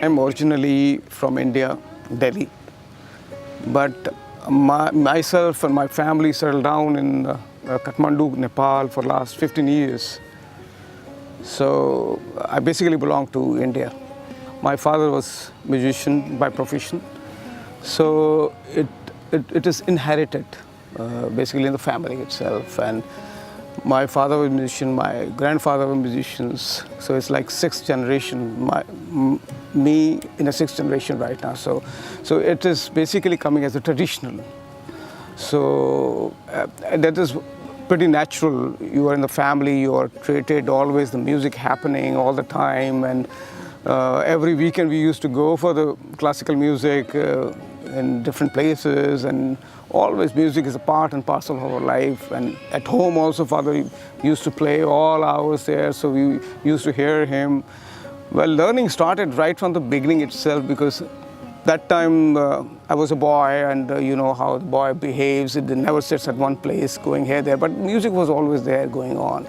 I'm originally from India, Delhi, but myself and my family settled down in Kathmandu, Nepal for the last 15 years. So I basically belong to India. My father was a musician by profession, so it is inherited basically in the family itself. And my father was a musician, my grandfather were musicians, so it's like sixth generation, me in a sixth generation right now. So it is basically coming as a traditional. So that is pretty natural. You are in the family, you are treated always the music happening all the time, and every weekend we used to go for the classical music in different places, and always music is a part and parcel of our life. And at home also father used to play all hours there, so we used to hear him. Well, learning started right from the beginning itself, because that time I was a boy, and you know how the boy behaves. It never sits at one place going here, there, but music was always there going on,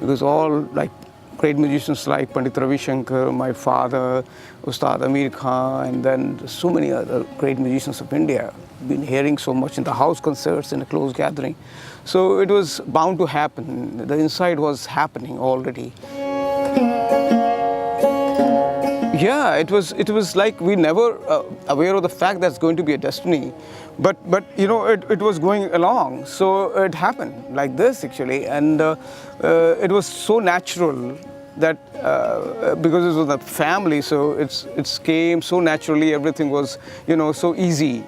because all like great musicians like Pandit Vijay Shankar, my father, Ustad Amir Khan, and then so many other great musicians of India. Been hearing so much in the house concerts, in a close gathering. So it was bound to happen. The inside was happening already. Yeah, it was like we never aware of the fact that it's going to be a destiny, but you know it was going along. So it happened like this actually, and it was so natural that because it was a family, so it came so naturally. Everything was so easy,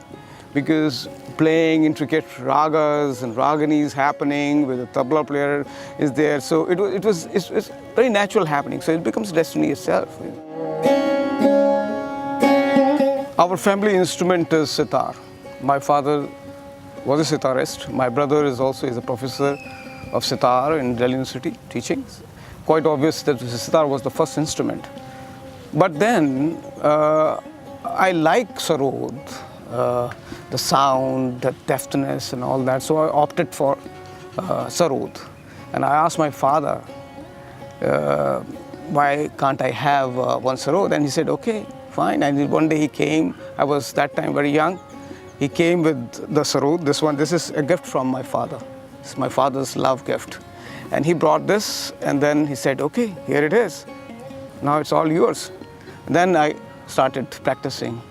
because playing intricate ragas and raganis happening with a tabla player is there. So it's very natural happening. So it becomes destiny itself. Our family instrument is sitar. My father was a sitarist. My brother is a professor of sitar in Delhi University teaching. Quite obvious that the sitar was the first instrument. But then I like Sarod, the sound, the deftness and all that. So I opted for Sarod. And I asked my father, why can't I have one Sarod? And he said, okay, fine. And one day he came. I was that time very young. He came with the Sarod. This is a gift from my father. It's my father's love gift. And he brought this, and then he said, okay, here it is. Now it's all yours. And then I started practicing.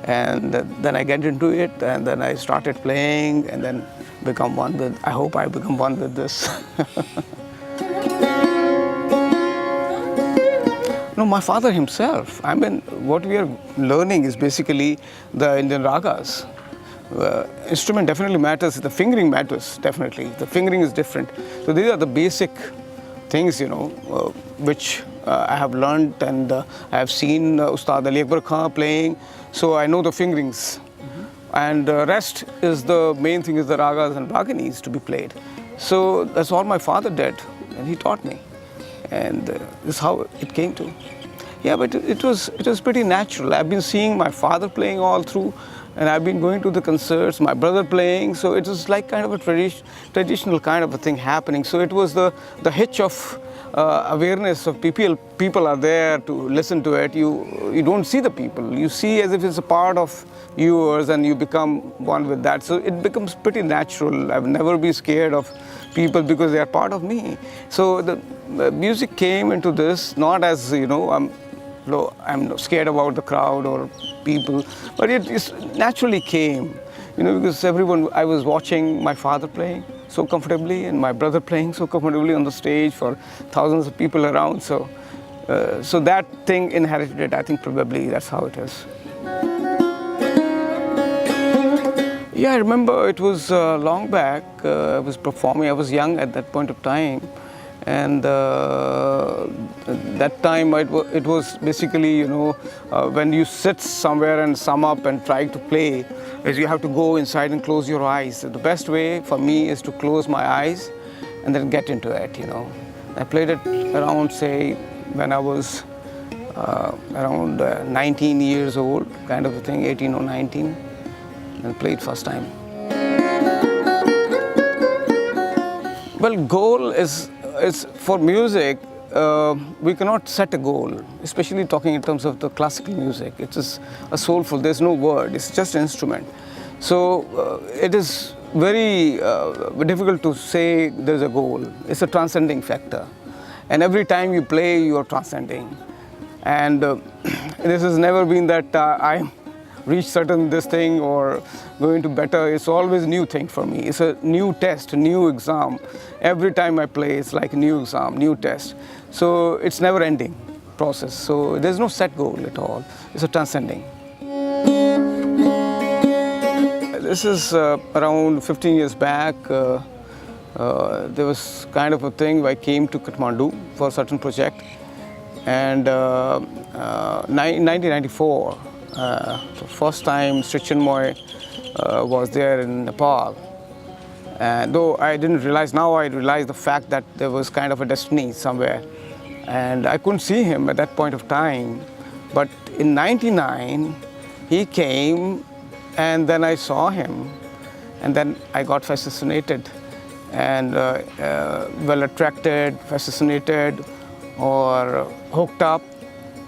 And then I get into it, and then I started playing, and then become one with, I hope I become one with this. No, my father himself. I mean, what we are learning is basically the Indian ragas. Instrument definitely matters. The fingering matters, definitely. The fingering is different. So these are the basic things, which I have learned, and I have seen Ustad Ali Akbar Khan playing. So I know the fingerings. And the rest is the main thing is the ragas and raganis to be played. So that's all my father did, and he taught me. And this is how it came to. Yeah, but it was pretty natural. I've been seeing my father playing all through, and I've been going to the concerts, my brother playing, so it was like kind of a traditional kind of a thing happening. So it was the hitch of awareness of people are there to listen to it. You don't see the people, you see as if it's a part of yours, and you become one with that. So it becomes pretty natural. I've never been scared of people because they are part of me. So the music came into this not as I'm scared about the crowd or people, but it naturally came, because I was watching my father playing so comfortably and my brother playing so comfortably on the stage for thousands of people around. So that thing inherited it. I think probably that's how it is. Yeah, I remember it was long back. I was performing. I was young at that point of time. And that time it was basically, when you sit somewhere and sum up and try to play, is you have to go inside and close your eyes. The best way for me is to close my eyes and then get into it, I played it around, say, when I was around 19 years old, kind of a thing, 18 or 19, and played first time. Well, goal is for music, we cannot set a goal, especially talking in terms of the classical music. It is a soulful, there's no word, it's just an instrument. So it is very difficult to say there's a goal. It's a transcending factor. And every time you play, you are transcending. And this has never been that I reach certain this thing or going to better. It's always a new thing for me. It's a new test, a new exam. Every time I play, it's like a new exam, new test. So it's never ending process. So there's no set goal at all. It's a transcending. This is around 15 years back. There was kind of a thing. I came to Kathmandu for a certain project. And in 1994, the first time Sri Chinmoy was there in Nepal. And though I didn't realize, now I realize the fact that there was kind of a destiny somewhere. And I couldn't see him at that point of time. But in 99, he came, and then I saw him. And then I got fascinated and well attracted, fascinated, or hooked up,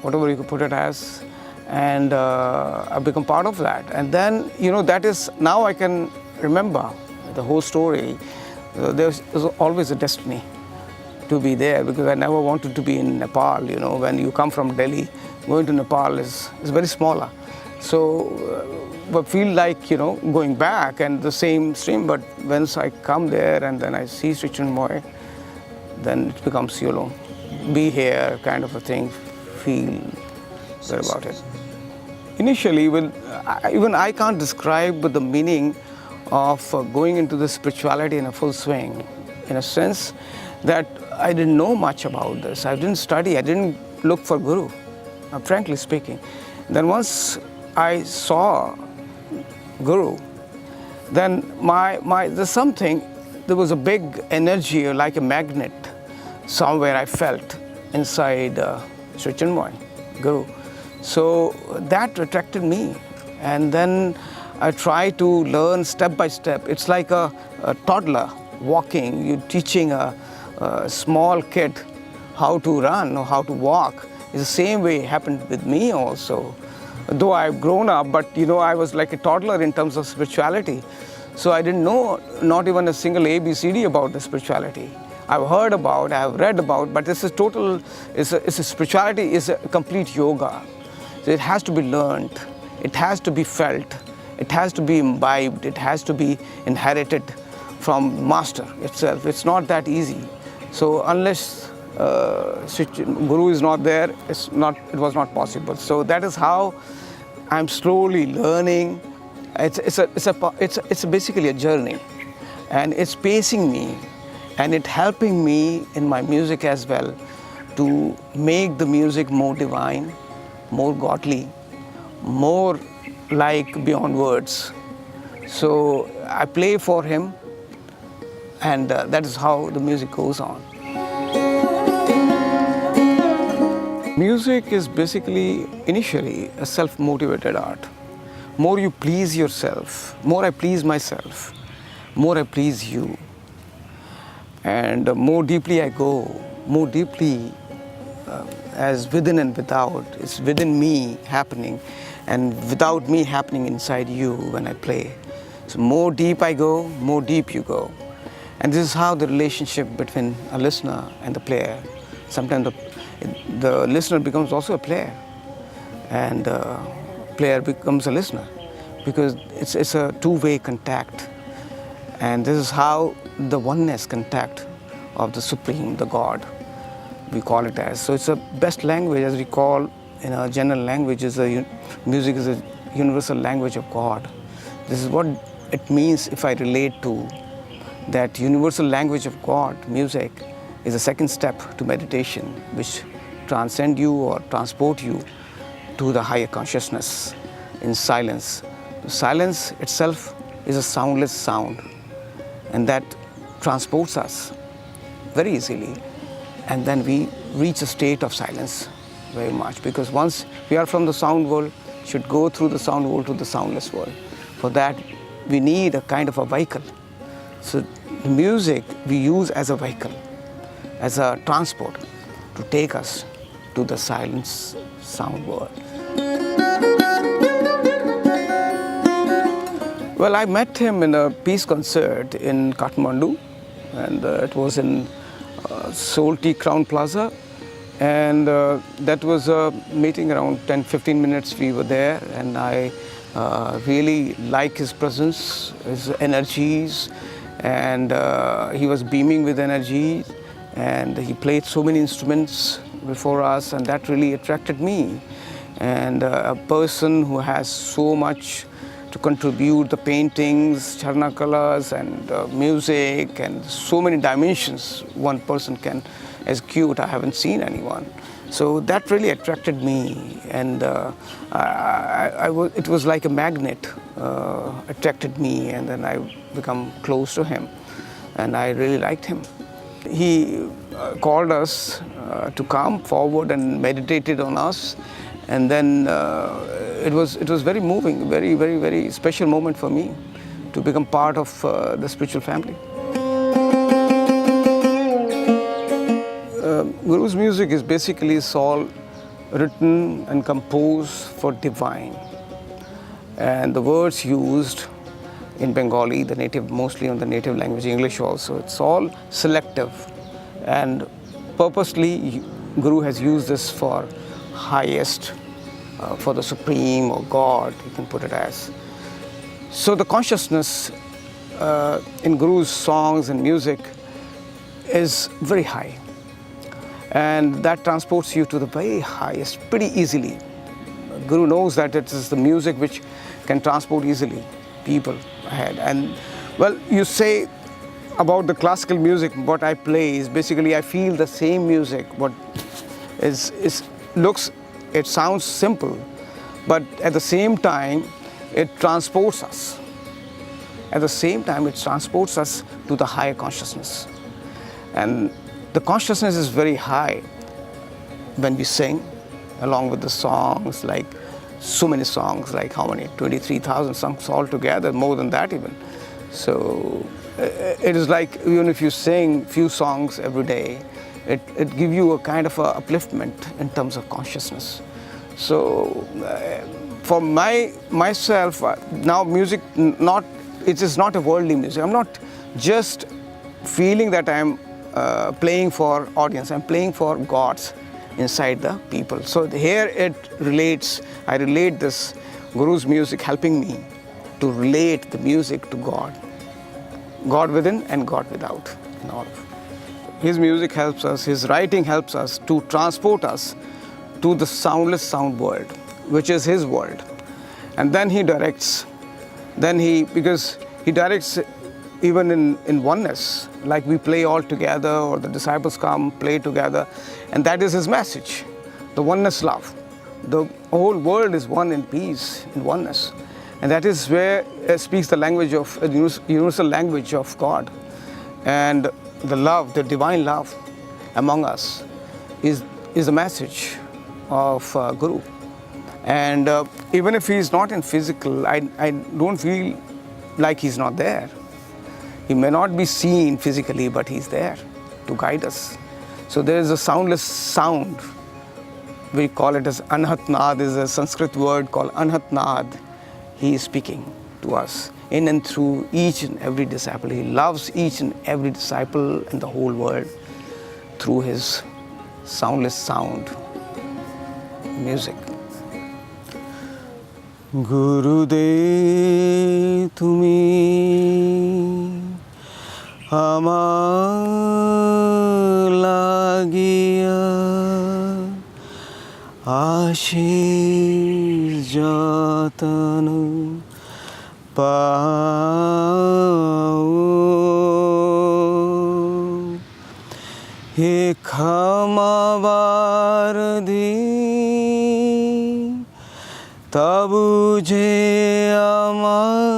whatever you could put it as. And I've become part of that. And then, that is, now I can remember the whole story. There's always a destiny to be there, because I never wanted to be in Nepal. When you come from Delhi, going to Nepal is very smaller. So, but feel like, going back and the same stream. But once I come there and then I see Sri Chinmoy, then it becomes, be here kind of a thing, feel good about it. Initially, even I can't describe the meaning of going into the spirituality in a full swing, in a sense that I didn't know much about this. I didn't study, I didn't look for guru, frankly speaking. Then once I saw guru, then there's something, there was a big energy like a magnet somewhere I felt inside Sri Chinmoy, guru. So that attracted me. And then I try to learn step by step. It's like a toddler walking. You're teaching a small kid how to run or how to walk. It's the same way it happened with me also. Though I've grown up, but I was like a toddler in terms of spirituality. So I didn't know not even a single ABCD about the spirituality. I've heard about, I've read about, but this is total, it's a spirituality is a complete yoga. So it has to be learned, it has to be felt, it has to be imbibed, it has to be inherited from master itself. It's not that easy. So unless Guru is not there, it was not possible. So that is how I'm slowly learning. It's basically a journey, and it's pacing me, and it helping me in my music as well to make the music more divine, more godly, more like beyond words. So I play for him, and that is how the music goes on. Music is basically, initially, a self-motivated art. More you please yourself, more I please myself, more I please you. And more deeply I go, more deeply as within and without. It's within me happening and without me happening inside you when I play. So more deep I go, more deep you go. And this is how the relationship between a listener and the player. Sometimes the listener becomes also a player, and the player becomes a listener, because it's a two-way contact. And this is how the oneness contact of the Supreme, the God, we call it as. So it's a best language, as we call in our general language, music is a universal language of God. This is what it means if I relate to that universal language of God. Music is a second step to meditation, which transcend you or transport you to the higher consciousness in silence. The silence itself is a soundless sound, and that transports us very easily. And then we reach a state of silence very much, because once we are from the sound world, should go through the sound world to the soundless world. For that, we need a kind of a vehicle. So the music we use as a vehicle, as a transport. to take us to the silence sound world. Well, I met him in a peace concert in Kathmandu, and it was in Solti Crown Plaza, and that was a meeting around 10-15 minutes we were there, and I really like his presence, his energies, and he was beaming with energy, and he played so many instruments before us, and that really attracted me. And a person who has so much to contribute, the paintings, charnacalas, and music, and so many dimensions one person can execute. I haven't seen anyone. So that really attracted me, and it was like a magnet attracted me, and then I become close to him, and I really liked him. He called us to come forward and meditated on us, and then it was very moving, very special moment for me to become part of the spiritual family. Guru's music is basically all written and composed for divine, and the words used in Bengali, the native, mostly on the native language, English also, it's all selective, and purposely Guru has used this for highest, for the supreme or God, you can put it as. So the consciousness in Guru's songs and music is very high, and that transports you to the very highest pretty easily. Guru knows that it is the music which can transport easily people ahead. And well, you say about the classical music, what I play is basically I feel the same music, what it sounds simple, but at the same time it transports us. At the same time it transports us to the higher consciousness. And the consciousness is very high when we sing, along with the songs, like so many songs, like how many? 23,000 songs altogether, more than that even. So it is like even if you sing few songs every day, it gives you a kind of a upliftment in terms of consciousness. So for myself, now music, it is not a worldly music. I'm not just feeling that I'm playing for audience, I'm playing for gods inside the people. So here I relate this Guru's music helping me to relate the music to God. God within and God without. And all. His music helps us, his writing helps us to transport us to the soundless sound world, which is his world. And then he directs, because he directs even in oneness, like we play all together, or the disciples come, play together, and that is his message, the oneness love. The whole world is one in peace, in oneness. And that is where it speaks the language of, universal language of God. And the love, the divine love among us is the message of Guru. And even if he is not in physical, I don't feel like he's not there. He may not be seen physically, but he's there to guide us. So there is a soundless sound. We call it as Anhatnad. There is a Sanskrit word called Anhatnad. He is speaking to us in and through each and every disciple. He loves each and every disciple in the whole world through his soundless sound music. Gurudev tumi amar lagiya ashis jatanu pao he khamavardi tabu je amai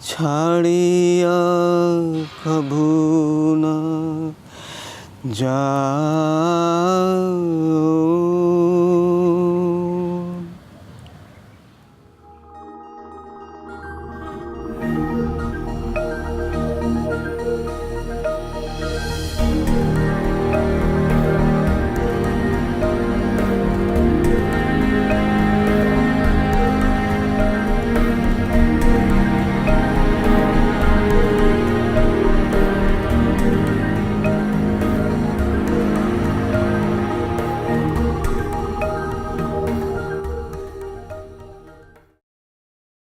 chhadiya kabhu na jao.